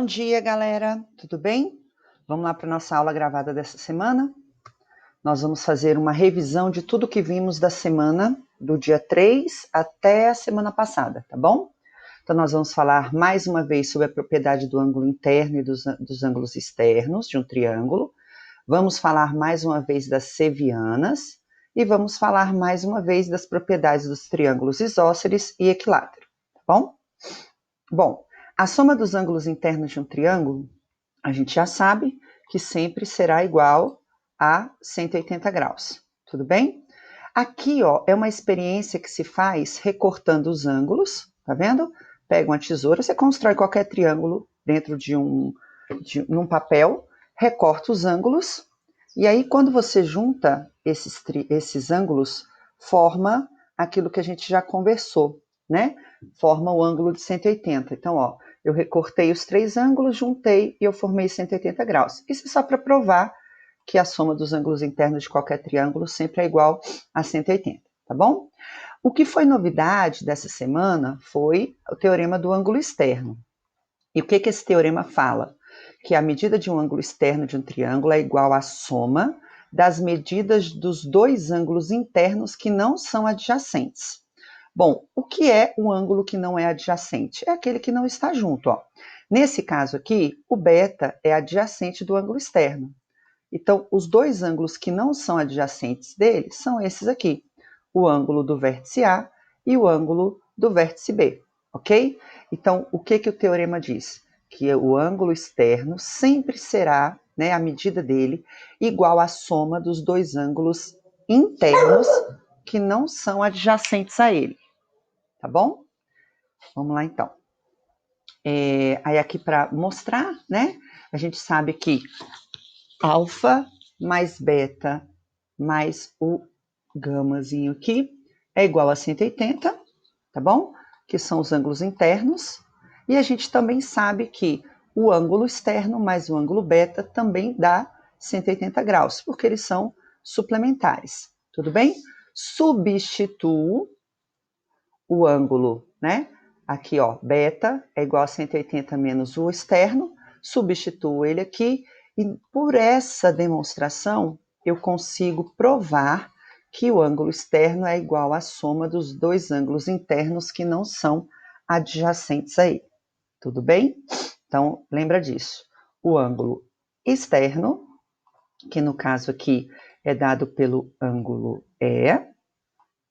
Bom dia, galera! Tudo bem? Vamos lá para a nossa aula gravada dessa semana? Nós vamos fazer uma revisão de tudo que vimos da semana, do dia 3 até a semana passada, tá bom? Então, nós vamos falar mais uma vez sobre a propriedade do ângulo interno e dos ângulos externos de um triângulo. Vamos falar mais uma vez das sevianas e vamos falar mais uma vez das propriedades dos triângulos isósceles e equilátero, tá bom? Bom, a soma dos ângulos internos de um triângulo, a gente já sabe que sempre será igual a 180 graus, tudo bem? Aqui, ó, é uma experiência que se faz recortando os ângulos, tá vendo? Pega uma tesoura, você constrói qualquer triângulo dentro num papel, recorta os ângulos, e aí quando você junta esses ângulos, forma aquilo que a gente já conversou, né? Forma o ângulo de 180. Então, ó, eu recortei os três ângulos, juntei e eu formei 180 graus. Isso é só para provar que a soma dos ângulos internos de qualquer triângulo sempre é igual a 180, tá bom? O que foi novidade dessa semana foi o teorema do ângulo externo. E o que esse teorema fala? Que a medida de um ângulo externo de um triângulo é igual à soma das medidas dos dois ângulos internos que não são adjacentes. Bom, o que é um ângulo que não é adjacente? É aquele que não está junto, ó. Nesse caso aqui, o beta é adjacente do ângulo externo. Então, os dois ângulos que não são adjacentes dele são esses aqui, o ângulo do vértice A e o ângulo do vértice B, ok? Então, o que o teorema diz? Que o ângulo externo sempre será, né, a medida dele, igual à soma dos dois ângulos internos que não são adjacentes a ele, tá bom? Vamos lá, então. Aí aqui para mostrar, né, a gente sabe que alfa mais beta mais o gamazinho aqui é igual a 180, tá bom? Que são os ângulos internos. E a gente também sabe que o ângulo externo mais o ângulo beta também dá 180 graus, porque eles são suplementares, tudo bem? Substituo o ângulo, né? Aqui, ó, beta é igual a 180 menos o externo, substituo ele aqui, e por essa demonstração, eu consigo provar que o ângulo externo é igual à soma dos dois ângulos internos que não são adjacentes a ele. Tudo bem? Então, lembra disso. O ângulo externo, que no caso aqui é dado pelo ângulo E,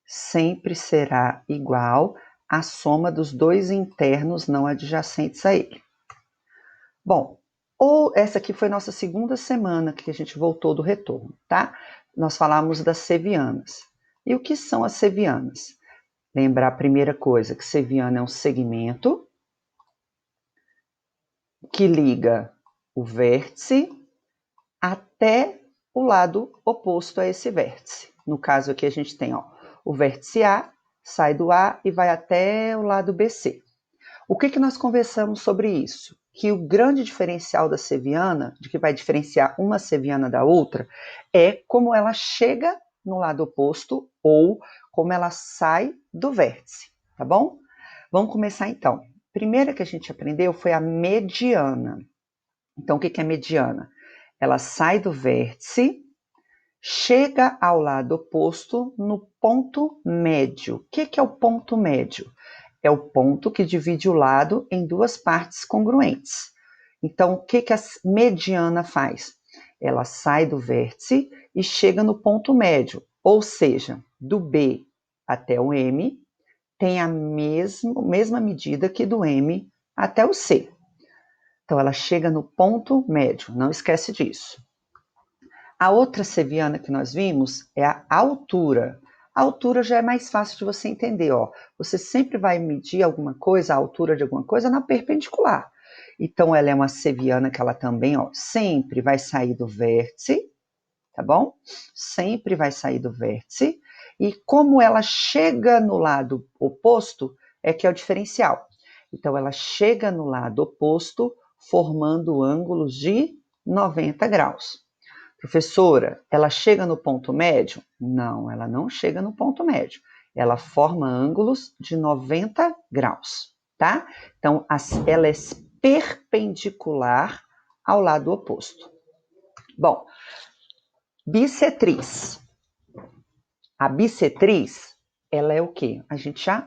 sempre será igual à soma dos dois internos não adjacentes a ele. Bom, essa aqui foi nossa segunda semana que a gente voltou do retorno, tá? Nós falamos das sevianas. E o que são as sevianas? Lembrar a primeira coisa, que seviana é um segmento que liga o vértice até o lado oposto a esse vértice. No caso aqui a gente tem, ó, o vértice A, sai do A e vai até o lado BC. O que nós conversamos sobre isso? Que o grande diferencial da seviana, de que vai diferenciar uma seviana da outra, é como ela chega no lado oposto ou como ela sai do vértice, tá bom? Vamos começar então. A primeira que a gente aprendeu foi a mediana. Então, o que é mediana? Ela sai do vértice, chega ao lado oposto no ponto médio. O que é o ponto médio? É o ponto que divide o lado em duas partes congruentes. Então, o que a mediana faz? Ela sai do vértice e chega no ponto médio, ou seja, do B até o M, tem a mesma medida que do M até o C. Então, ela chega no ponto médio, não esquece disso. A outra seviana que nós vimos é a altura. A altura já é mais fácil de você entender, ó. Você sempre vai medir alguma coisa, a altura de alguma coisa, na perpendicular. Então, ela é uma seviana que ela também, ó, sempre vai sair do vértice, tá bom? Sempre vai sair do vértice. E como ela chega no lado oposto, é que é o diferencial. Então, ela chega no lado oposto, formando ângulos de 90 graus. Professora, ela chega no ponto médio? Não, ela não chega no ponto médio. Ela forma ângulos de 90 graus, tá? Então, ela é perpendicular ao lado oposto. Bom, bissetriz. A bissetriz, ela é o quê?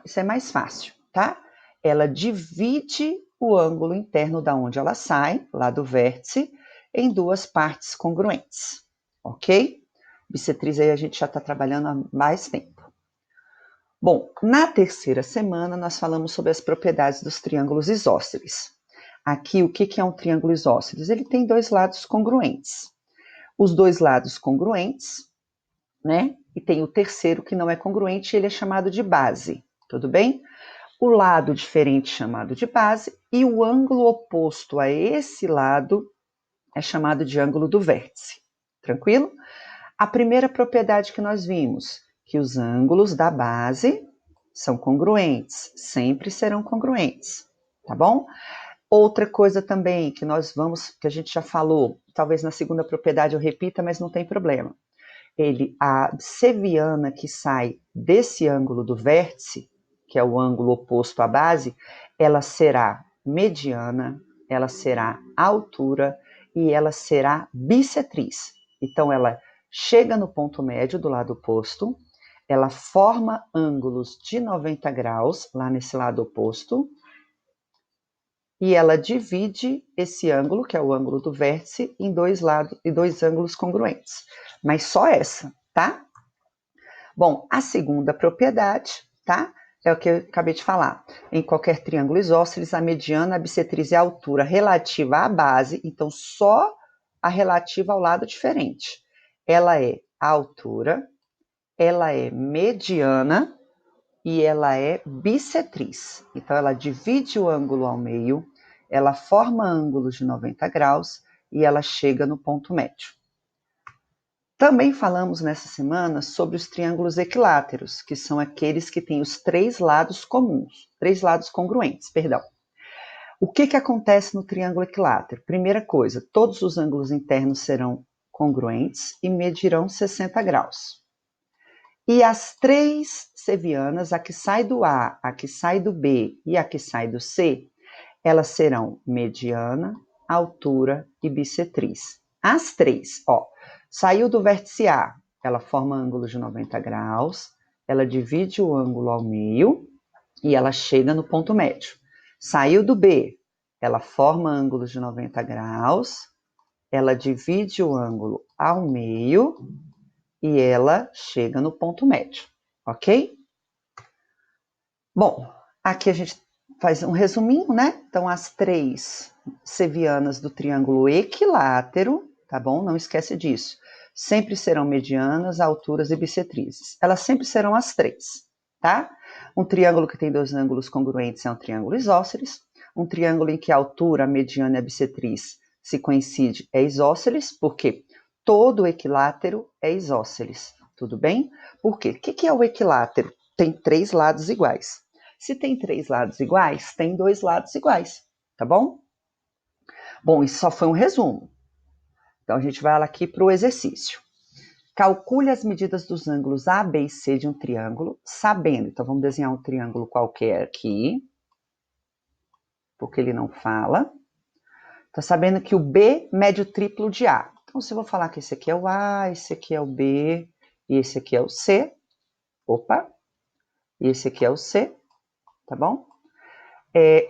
Isso é mais fácil, tá? Ela divide o ângulo interno da onde ela sai, lá do vértice, em duas partes congruentes, ok? Bissetriz aí a gente já está trabalhando há mais tempo. Bom, na terceira semana nós falamos sobre as propriedades dos triângulos isósceles. Aqui, o que é um triângulo isósceles? Ele tem dois lados congruentes. Os dois lados congruentes, né? E tem o terceiro que não é congruente, ele é chamado de base, tudo bem? O lado diferente chamado de base e o ângulo oposto a esse lado é chamado de ângulo do vértice, tranquilo? A primeira propriedade que nós vimos, que os ângulos da base são congruentes, sempre serão congruentes, tá bom? Outra coisa também que que a gente já falou, talvez na segunda propriedade eu repita, mas não tem problema. A seviana que sai desse ângulo do vértice, que é o ângulo oposto à base, ela será mediana, ela será altura e ela será bissetriz. Então, ela chega no ponto médio do lado oposto, ela forma ângulos de 90 graus lá nesse lado oposto, e ela divide esse ângulo, que é o ângulo do vértice, em dois ângulos congruentes. Mas só essa, tá? Bom, a segunda propriedade, tá? É o que eu acabei de falar. Em qualquer triângulo isósceles, a mediana, a bissetriz e a altura relativa à base, então só a relativa ao lado diferente. Ela é a altura, ela é mediana e ela é bissetriz. Então, ela divide o ângulo ao meio, ela forma ângulos de 90 graus e ela chega no ponto médio. Também falamos nessa semana sobre os triângulos equiláteros, que são aqueles que têm os três lados congruentes, perdão. O que acontece no triângulo equilátero? Primeira coisa, todos os ângulos internos serão congruentes e medirão 60 graus. E as três sevianas, a que sai do A, a que sai do B e a que sai do C, elas serão mediana, altura e bissetriz. As três, saiu do vértice A, ela forma ângulo de 90 graus, ela divide o ângulo ao meio e ela chega no ponto médio. Saiu do B, ela forma ângulo de 90 graus, ela divide o ângulo ao meio e ela chega no ponto médio, ok? Bom, aqui a gente faz um resuminho, né? Então, as três sevianas do triângulo equilátero, tá bom? Não esquece disso. Sempre serão medianas, alturas e bissetrizes. Elas sempre serão as três, tá? Um triângulo que tem dois ângulos congruentes é um triângulo isósceles. Um triângulo em que a altura, a mediana e a bissetriz se coincidem é isósceles, porque todo equilátero é isósceles, tudo bem? Por quê? O que é o equilátero? Tem três lados iguais. Se tem três lados iguais, tem dois lados iguais, tá bom? Bom, isso só foi um resumo. Então, a gente vai lá aqui para o exercício. Calcule as medidas dos ângulos A, B e C de um triângulo, sabendo. Então, vamos desenhar um triângulo qualquer aqui, porque ele não fala. Tá sabendo que o B mede o triplo de A. Então, se eu vou falar que esse aqui é o A, esse aqui é o B e esse aqui é o C. Opa! E esse aqui é o C, tá bom?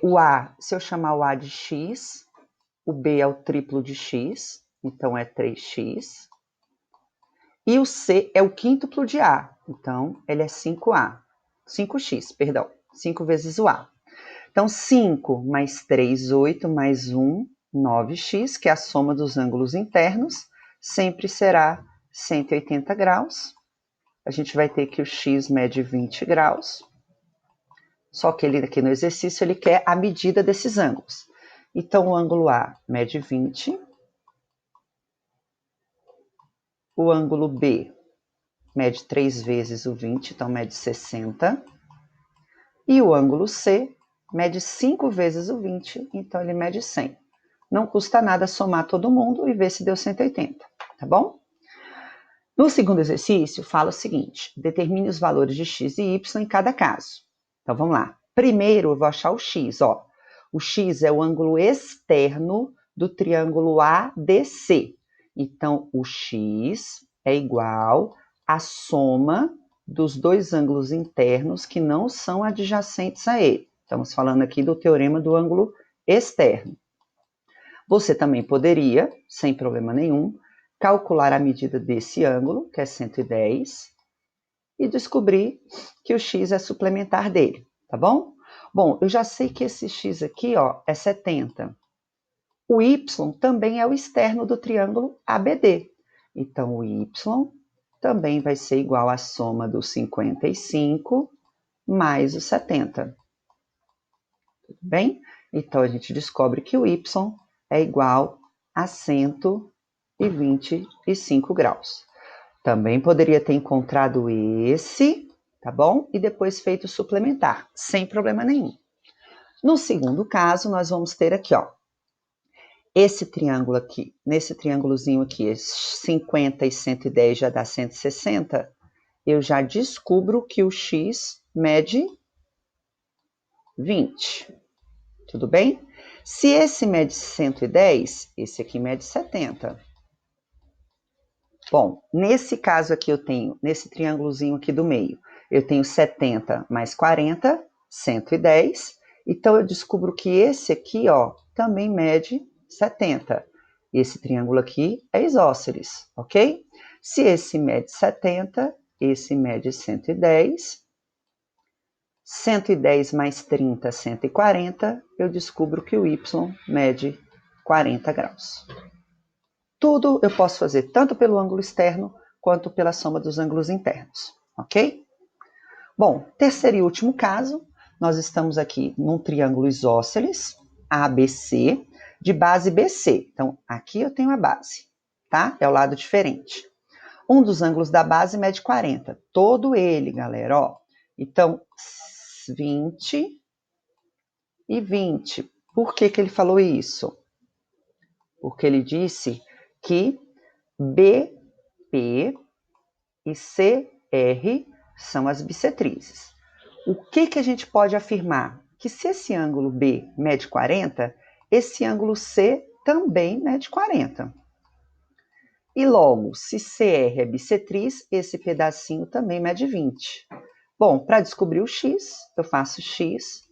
O A, se eu chamar o A de X, o B é o triplo de X, então é 3X. E o C é o quíntuplo de A, então ele é 5X, perdão, 5 vezes o A. Então, 5 mais 3, 8, mais 1, 9x, que é a soma dos ângulos internos, sempre será 180 graus. A gente vai ter que o x mede 20 graus. Só que ele aqui no exercício, ele quer a medida desses ângulos. Então, o ângulo A mede 20. O ângulo B mede 3 vezes o 20, então mede 60. E o ângulo C mede 5 vezes o 20, então ele mede 100. Não custa nada somar todo mundo e ver se deu 180, tá bom? No segundo exercício, fala o seguinte: determine os valores de x e y em cada caso. Então, vamos lá. Primeiro, eu vou achar o x, O x é o ângulo externo do triângulo ABC. Então, o x é igual à soma dos dois ângulos internos que não são adjacentes a ele. Estamos falando aqui do teorema do ângulo externo. Você também poderia, sem problema nenhum, calcular a medida desse ângulo, que é 110, e descobrir que o x é suplementar dele, tá bom? Bom, eu já sei que esse x aqui, ó, é 70. O y também é o externo do triângulo ABD. Então, o y também vai ser igual à soma dos 55 mais os 70. Tudo bem? Então, a gente descobre que o y é igual a 125 graus. Também poderia ter encontrado esse, tá bom? E depois feito suplementar, sem problema nenhum. No segundo caso, nós vamos ter aqui, ó, esse triângulo aqui, nesse triângulozinho aqui, 50 e 110 já dá 160, eu já descubro que o x mede 20. Tudo bem? Se esse mede 110, esse aqui mede 70. Bom, nesse caso aqui eu tenho, nesse triângulozinho aqui do meio, eu tenho 70 mais 40, 110. Então, eu descubro que esse aqui, ó, também mede 70. Esse triângulo aqui é isósceles, ok? Se esse mede 70, esse mede 110. 110 mais 30, 140, eu descubro que o y mede 40 graus. Tudo eu posso fazer tanto pelo ângulo externo quanto pela soma dos ângulos internos, ok? Bom, terceiro e último caso, nós estamos aqui num triângulo isósceles, ABC, de base BC. Então, aqui eu tenho a base, tá? É o lado diferente. Um dos ângulos da base mede 40, todo ele, galera, ó. Então, 20 e 20. Por que ele falou isso? Porque ele disse que BP e CR são as bissetrizes. O que a gente pode afirmar? Que se esse ângulo B mede 40, esse ângulo C também mede 40. E logo, se CR é bissetriz, esse pedacinho também mede 20. Bom, para descobrir o x, eu faço x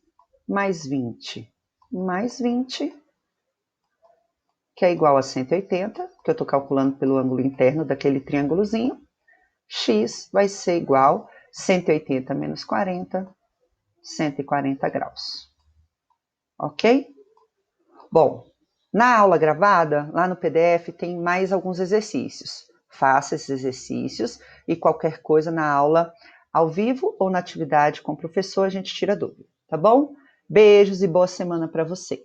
mais 20 mais 20, que é igual a 180, que eu estou calculando pelo ângulo interno daquele triângulozinho. X vai ser igual a 180 menos 40, 140 graus. Ok? Bom, na aula gravada, lá no PDF, tem mais alguns exercícios. Faça esses exercícios e qualquer coisa na aula ao vivo ou na atividade com o professor, a gente tira dúvida, tá bom? Beijos e boa semana para vocês.